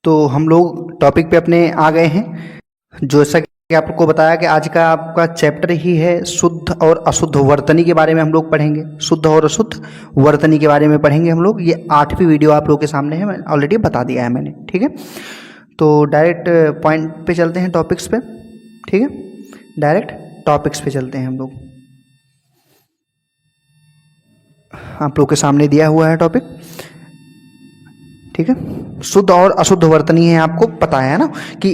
तो हम लोग टॉपिक पे अपने आ गए हैं। जैसा कि आपको बताया कि आज का आपका चैप्टर ही है शुद्ध और अशुद्ध वर्तनी के बारे में हम लोग पढ़ेंगे। शुद्ध और अशुद्ध वर्तनी के बारे में पढ़ेंगे हम लोग। ये 8वीं वीडियो आप लोगों के सामने है, मैं ऑलरेडी बता दिया है मैंने, ठीक है। तो डायरेक्ट पॉइंट पे चलते हैं, टॉपिक्स पे, ठीक है। डायरेक्ट टॉपिक्स पे चलते हैं हम लोग। आप लोग के सामने दिया हुआ है टॉपिक, ठीक है। शुद्ध और अशुद्ध वर्तनी है, आपको पता है ना कि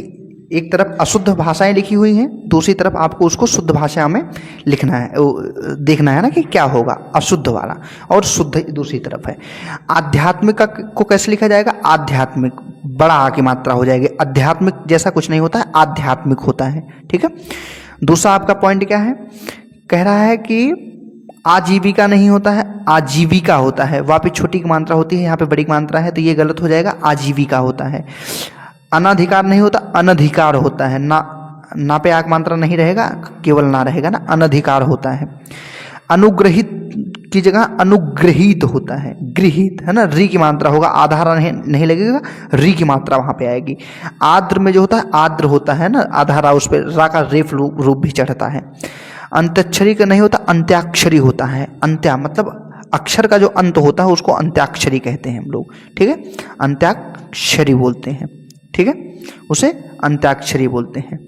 एक तरफ अशुद्ध भाषाएं लिखी हुई हैं, दूसरी तरफ आपको उसको शुद्ध भाषा में लिखना है, देखना है ना कि क्या होगा अशुद्ध वाला, और शुद्ध दूसरी तरफ है। आध्यात्मिक को कैसे लिखा जाएगा? आध्यात्मिक, बड़ा आ की मात्रा हो जाएगी। आध्यात्मिक जैसा कुछ नहीं होता है, आध्यात्मिक होता है, ठीक है। दूसरा आपका पॉइंट क्या है? कह रहा है कि आजीविका नहीं होता है, आजीविका होता है। वहाँ पे छोटी की मात्रा होती है, यहाँ पे बड़ी की मात्रा है, तो ये गलत हो जाएगा, आजीविका होता है। अनधिकार नहीं होता, अनधिकार होता है। ना पे आक मात्रा नहीं रहेगा, केवल ना रहेगा ना, अनधिकार होता है। अनुग्रहित की जगह अनुग्रहित होता है, गृहित है ना, री की मात्रा होगा, आधार नहीं लगेगा, री की मात्रा वहाँ पे आएगी। आद्र में जो होता है, आद्र होता है ना, आधारा, उस पर रा का रेफ रूप भी चढ़ता है। अंत्याक्षरी का नहीं होता, अंत्याक्षरी होता है। अंत्या मतलब अक्षर का जो अंत होता है उसको अंत्याक्षरी कहते हैं हम लोग, ठीक है। अंत्याक्षरी बोलते हैं, ठीक है, उसे अंत्याक्षरी बोलते हैं।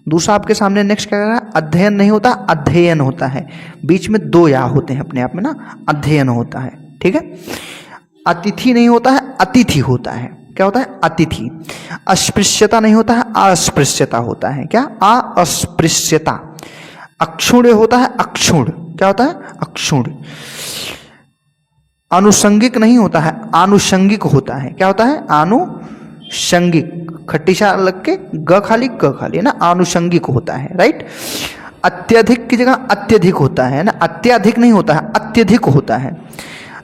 दूसरा आपके सामने नेक्स्ट क्या कर रहा है? अध्ययन नहीं होता, अध्ययन होता है। बीच में दो या होते हैं अपने आप में ना, अध्ययन होता है, ठीक है। अतिथि नहीं होता है, अतिथि होता है। क्या होता है? अतिथि। अस्पृश्यता नहीं होता है, अस्पृश्यता होता है। क्या? अस्पृश्यता। अक्षुण्य होता है, अक्षुण्य। क्या होता है? अक्षुण्य। अनुषंगिक नहीं होता है, आनुषंगिक होता है। क्या होता है? आनुषंगिक, खट्टीशा लग के ग खाली क खाली है ना, आनुषंगिक होता है, राइट। अत्यधिक की जगह अत्यधिक होता है ना, अत्यधिक नहीं होता है, अत्यधिक होता है।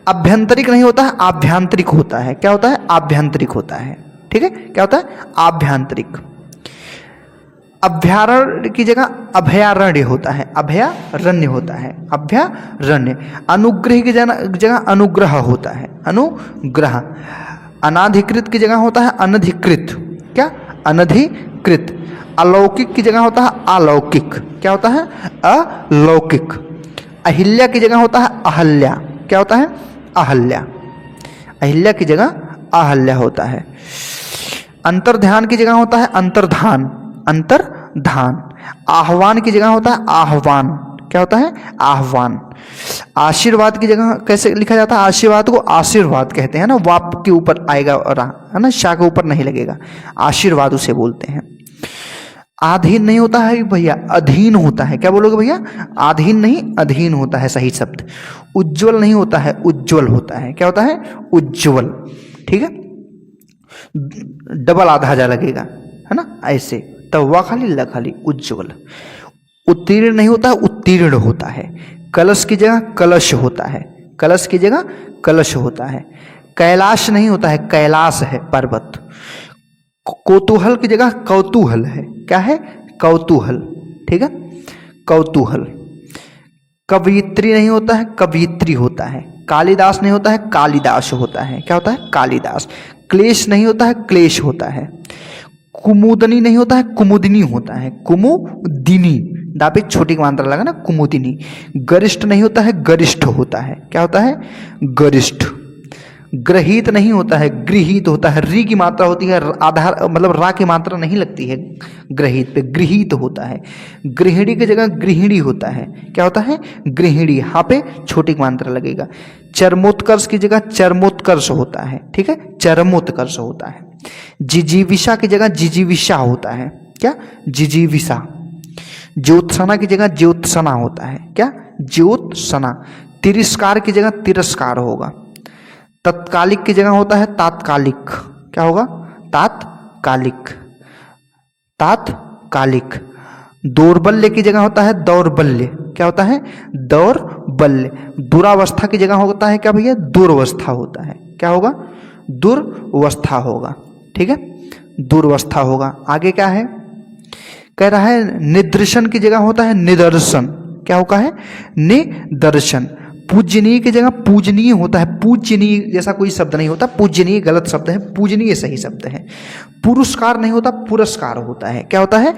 अभ्यंतरिक नहीं होता है, आभ्यंतरिक होता है। क्या होता है? आभ्यंतरिक होता है, ठीक है। क्या होता है? आभ्यंतरिक। अभयारण्य की जगह अभयारण्य होता है, अभयारण्य होता है, अभयारण्य। अनुग्रह की जगह अनुग्रह होता है, अनुग्रह। अनाधिकृत की जगह होता है अनधिकृत। क्या? अनधिकृत। अलौकिक की जगह होता है अलौकिक। क्या होता है? अलौकिक। अहिल्या की जगह होता है अहल्या। क्या होता है? अहल्या। अहिल्या की जगह अहल्या होता है। अंतर्ध्यान की जगह होता है अंतर्धान, अंतर्धान। आह्वान की जगह होता है आह्वान। क्या होता है? आह्वान। आशीर्वाद की जगह कैसे लिखा जाता है? आशीर्वाद को आशीर्वाद कहते हैं ना, वाप के ऊपर आएगा है ना, शाह के ऊपर नहीं लगेगा, आशीर्वाद उसे बोलते हैं। आधीन नहीं होता है भैया, अधीन होता है। क्या बोलोगे भैया? आधीन नहीं, अधीन होता है सही शब्द। उज्ज्वल नहीं होता है, उज्ज्वल होता है। क्या होता है? उज्ज्वल, ठीक है। डबल आधा जा लगेगा, है ना, ऐसे। तवा खाली ल खाली, उज्ज्वल। उत्तीर्ण नहीं होता है, उत्तीर्ण होता है। कलश की जगह कलश होता है, कलश की जगह कलश होता है। कैलाश नहीं होता है, कैलाश है, पर्वत। कौतूहल की जगह कौतूहल है। क्या है? कौतूहल, ठीक है, कौतूहल। कवियत्री नहीं होता है, कवियत्री होता है। कालिदास नहीं होता है, कालिदास होता है। क्या होता है? कालिदास। क्लेश नहीं होता है, क्लेश होता है। कुमुदनी नहीं होता है, कुमुदिनी होता है, कुमुदिनी। दापे छोटी मात्रा लगा ना, कुमुदिनी। गरिष्ठ नहीं होता है, गरिष्ठ होता है। क्या होता है? गरिष्ठ। ग्रहित नहीं होता है, गृहित होता है। री की मात्रा होती है, आधार मतलब रा की मात्रा नहीं लगती है ग्रहित पे, गृहित होता है। गृहिणी की जगह गृहिणी होता है। क्या होता है? गृहिणी। यहाँ पे छोटी मात्रा लगेगा। चरमोत्कर्ष की जगह चरमोत्कर्ष होता है, ठीक है, चरमोत्कर्ष होता है। जिजीविषा की जगह जिजीविषा होता है। क्या? जिजीविषा। ज्योत्सना की जगह ज्योत्सना होता है। क्या? ज्योत्सना। तिरस्कार की जगह तिरस्कार होगा। तत्कालिक की जगह होता है तात्कालिक। क्या होगा? तात्कालिक, तात्कालिक। दौर्बल्य की जगह होता है दौर्बल्य। क्या होता है? दौर्बल्य। दुरावस्था की जगह होता है क्या भैया? दुर्वस्था होता है। क्या होगा? दुर्वस्था होगा, ठीक है, दुर्वस्था होगा। आगे क्या है? कह रहा है निदर्शन की जगह होता है निदर्शन। क्या होगा है? निदर्शन। पूजनीय की जगह पूजनीय होता है, पूजनीय जैसा कोई शब्द नहीं होता, पूजनीय गलत शब्द है, पूजनीय सही शब्द है। पुरस्कार नहीं होता, पुरस्कार होता है। क्या होता है?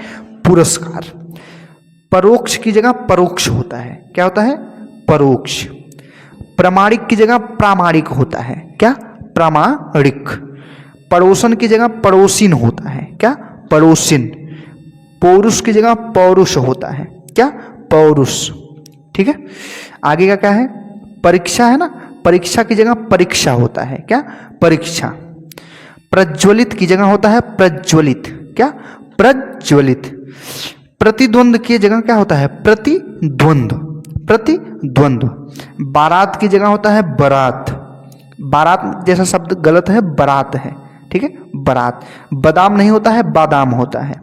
पुरस्कार। परोक्ष की जगह परोक्ष होता है। क्या होता है? परोक्ष। प्रामाणिक की जगह प्रामाणिक होता है। क्या? प्रामाणिक। पड़ोसन की जगह पड़ोसिन होता है। क्या? पड़ोसिन। पौरुष की जगह पौरुष होता है। क्या? पौरुष। ठीक है। आगे का क्या है? परीक्षा है ना, परीक्षा की जगह परीक्षा होता है। क्या? परीक्षा। प्रज्वलित की जगह होता है प्रज्वलित। क्या? प्रज्वलित। प्रतिद्वंद की जगह क्या होता है? प्रतिद्वंद। प्रतिद्वंद। बारात की जगह होता है बारात। बारात जैसा शब्द गलत है, बारात है। ठीक है, बारात। बादाम नहीं होता है, बादाम होता है।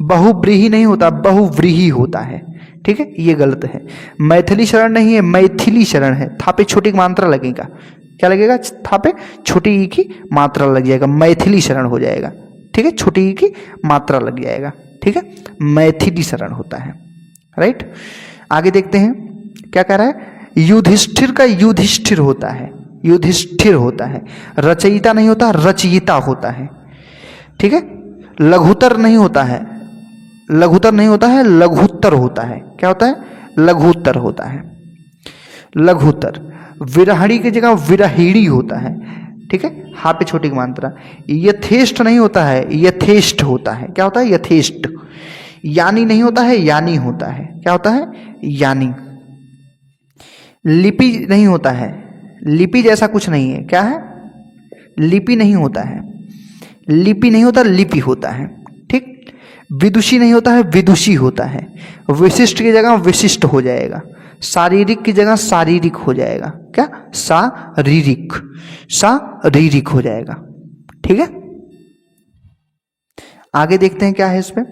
बहुव्रीहि नहीं होता, बहुव्रीहि होता है। ठीक है, ये गलत है। मैथिली शरण नहीं है, मैथिली शरण है। था पे छोटी मात्रा लगेगा। क्या लगेगा? था पे छोटी ई की मात्रा लग जाएगा, मैथिली शरण हो जाएगा। ठीक है, छोटी ई की मात्रा लग जाएगा। ठीक है, मैथिली शरण होता है। राइट। आगे देखते हैं क्या कह रहा है। युधिष्ठिर का युधिष्ठिर होता है, युधिष्ठिर होता है। रचयिता नहीं होता, रचयिता होता है। ठीक है। लघुतर नहीं होता है, लघुतर नहीं होता है, लघुत्तर होता है। क्या होता है? लघुत्तर होता है। लघुत्तर। विरहणी की जगह विरहिणी होता है। ठीक है, हा पे छोटी मात्रा। यथेष्ट नहीं होता है, यथेष्ट होता है। क्या होता है? यथेष्ट। यानी नहीं होता है, यानी होता है। क्या होता है? यानी। लिपि नहीं होता है, लिपि जैसा कुछ नहीं है। क्या है? लिपि नहीं होता है, लिपि नहीं होता, लिपि होता है। ठीक। विदुषी नहीं होता है, विदुषी होता है। विशिष्ट की जगह विशिष्ट हो जाएगा। शारीरिक की जगह शारीरिक हो जाएगा। क्या? शारीरिक। शारीरिक हो जाएगा। ठीक है। आगे देखते हैं क्या है इसमें।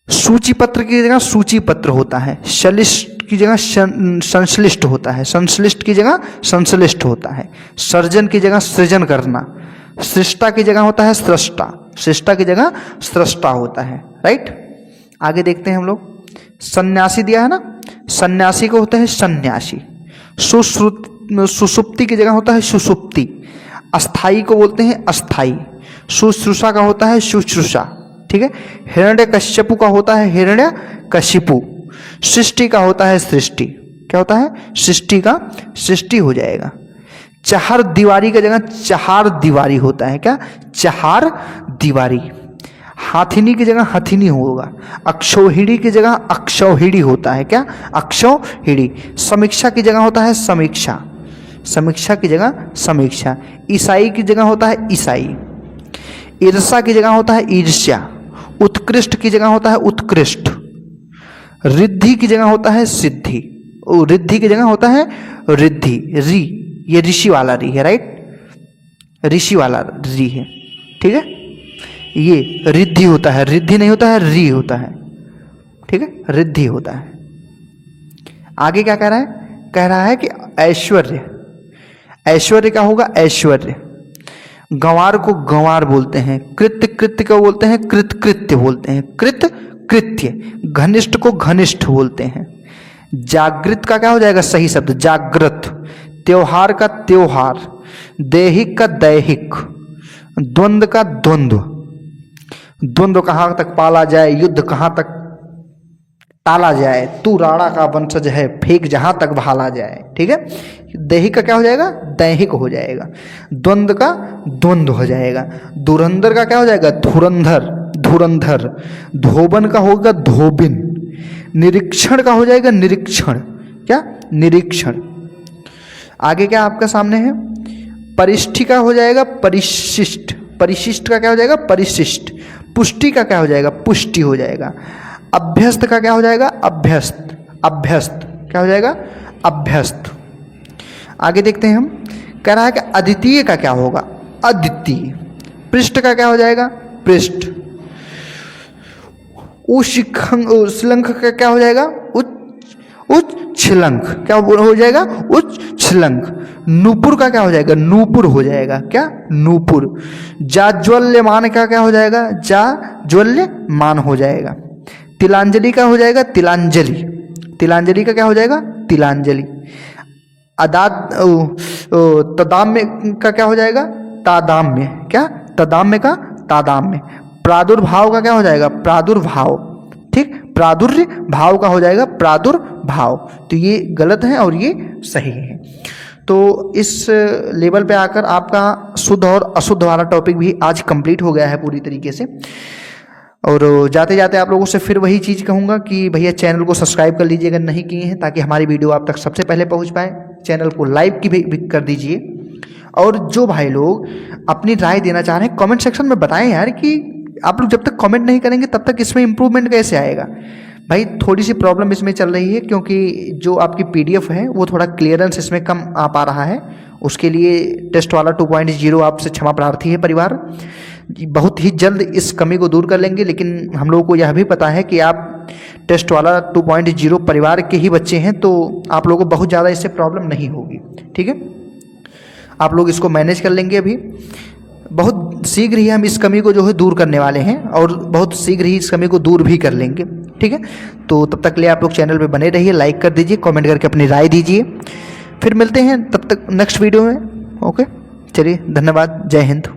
सूची पत्र की जगह सूची पत्र होता है। शलिष्ट की जगह संश्लिष्ट होता है। संश्लिष्ट की जगह संश्लिष्ट होता है। सर्जन की जगह सृजन करना। सृष्टा की जगह होता है सृष्टा। सृष्टा की जगह सृष्टा होता है। राइट। आगे देखते हैं हम लोग। सन्यासी दिया है ना, सन्यासी को होता है सन्यासी। सुसुप्ति की जगह होता है सुसुप्ति। अस्थाई को बोलते हैं अस्थाई। शुश्रूषा का होता है शुश्रूषा। ठीक है। हिरण्य कश्यपु का होता है हिरण्य कशिपु। सृष्टि का होता है सृष्टि। क्या होता है? सृष्टि का सृष्टि हो जाएगा। चार दीवारी की जगह चार दीवारी होता है। क्या? चार दीवारी। हाथिनी की जगह हथिनी होगा। अक्षौहिणी की जगह अक्षौहिणी होता है। क्या? अक्षौहिणी। समीक्षा की जगह होता है समीक्षा। समीक्षा की जगह समीक्षा। ईसाई की जगह होता है ईसाई। ईर्षा की जगह होता है ईर्ष्या। उत्कृष्ट की जगह होता है उत्कृष्ट। रिद्धि की जगह होता है सिद्धि। रिद्धि की जगह होता है रिद्धि। री, ये ऋषि वाला री है। राइट, ऋषि वाला री है। ठीक है, ये रिद्धि होता है, रिद्धि नहीं होता है, री होता है। ठीक है, रिद्धि होता है। आगे क्या कह रहा है? कह रहा है कि ऐश्वर्य। ऐश्वर्य क्या होगा? ऐश्वर्य। गंवार को गंवार बोलते हैं। कृत्य कृत्य को बोलते हैं कृतकृत्य बोलते हैं। कृत कृत्य। घनिष्ठ को घनिष्ठ बोलते हैं। जागृत का क्या हो जाएगा? सही शब्द जागृत। त्योहार का त्योहार। दैहिक का दैहिक। द्वंद्व का द्वंद्व। द्वंद्व कहाँ तक पाला जाए, युद्ध कहाँ तक टाला जाए। तू राणा का वंशज है, फेंक जहां तक भाला जाए। ठीक है, दैहिक का क्या हो जाएगा? दैहिक हो जाएगा। द्वंद्व का द्वंद्व हो जाएगा। धुरंधर का क्या हो जाएगा? धुरंधर। धुरंधर। धोबन का होगा धोबिन। निरीक्षण का हो जाएगा निरीक्षण। क्या? निरीक्षण। आगे क्या आपका सामने है? परिष्ठी का हो जाएगा परिशिष्ट। परिशिष्ट का क्या हो जाएगा? परिशिष्ट। पुष्टि का क्या हो जाएगा? पुष्टि हो जाएगा। अभ्यस्त का क्या हो जाएगा? अभ्यस्त। अभ्यस्त क्या हो जाएगा? अभ्यस्त। आगे देखते हैं हम। कह रहा है कि अद्वितीय का क्या होगा? अद्वितीय। पृष्ठ का क्या हो जाएगा? पृष्ठ। उच्छृंख का क्या हो जाएगा? उच्छृंख। क्या हो जाएगा? उच्छृंख। नूपुर का क्या हो जाएगा? नूपुर हो जाएगा। क्या? नूपुर। जाज्वल्यमान का क्या हो जाएगा? जाज्वल्यमान हो जाएगा। तिलांजलि का हो जाएगा तिलांजलि। तिलांजलि का क्या हो जाएगा? तिलांजलि। तदाम्य का क्या हो जाएगा? तादाम्य। क्या? तदाम्य का तादाम्य। प्रादुर्भाव का क्या हो जाएगा? प्रादुर्भाव। ठीक, प्रादुर्य भाव का हो जाएगा प्रादुर्भाव। तो ये गलत है और ये सही है। तो इस लेवल पे आकर आपका शुद्ध और अशुद्ध वाला टॉपिक भी आज कंप्लीट हो गया है पूरी तरीके से। और जाते जाते आप लोगों से फिर वही चीज़ कहूँगा कि भैया चैनल को सब्सक्राइब कर लीजिए अगर नहीं किए हैं, ताकि हमारी वीडियो आप तक सबसे पहले पहुँच पाए। चैनल को लाइक की भी कर दीजिए। और जो भाई लोग अपनी राय देना चाह रहे हैं कमेंट सेक्शन में बताएं यार, कि आप लोग जब तक कमेंट नहीं करेंगे तब तक इसमें इम्प्रूवमेंट कैसे आएगा। भाई थोड़ी सी प्रॉब्लम इसमें चल रही है, क्योंकि जो आपकी PDF है वो थोड़ा क्लियरेंस इसमें कम आ पा रहा है। उसके लिए टेस्ट वाला 2.0 आपसे क्षमा प्रार्थी है परिवार। बहुत ही जल्द इस कमी को दूर कर लेंगे, लेकिन हम लोगों को यह भी पता है कि आप टेस्ट वाला 2.0 परिवार के ही बच्चे हैं, तो आप लोगों को बहुत ज़्यादा इससे प्रॉब्लम नहीं होगी। ठीक है, आप लोग इसको मैनेज कर लेंगे। अभी बहुत शीघ्र ही हम इस कमी को जो है दूर करने वाले हैं, और बहुत शीघ्र ही इस कमी को दूर भी कर लेंगे। ठीक है, तो तब तक के लिए आप लोग चैनल पे बने रहिए, लाइक कर दीजिए, कमेंट करके अपनी राय दीजिए। फिर मिलते हैं तब तक नेक्स्ट वीडियो में। ओके, चलिए, धन्यवाद, जय हिंद।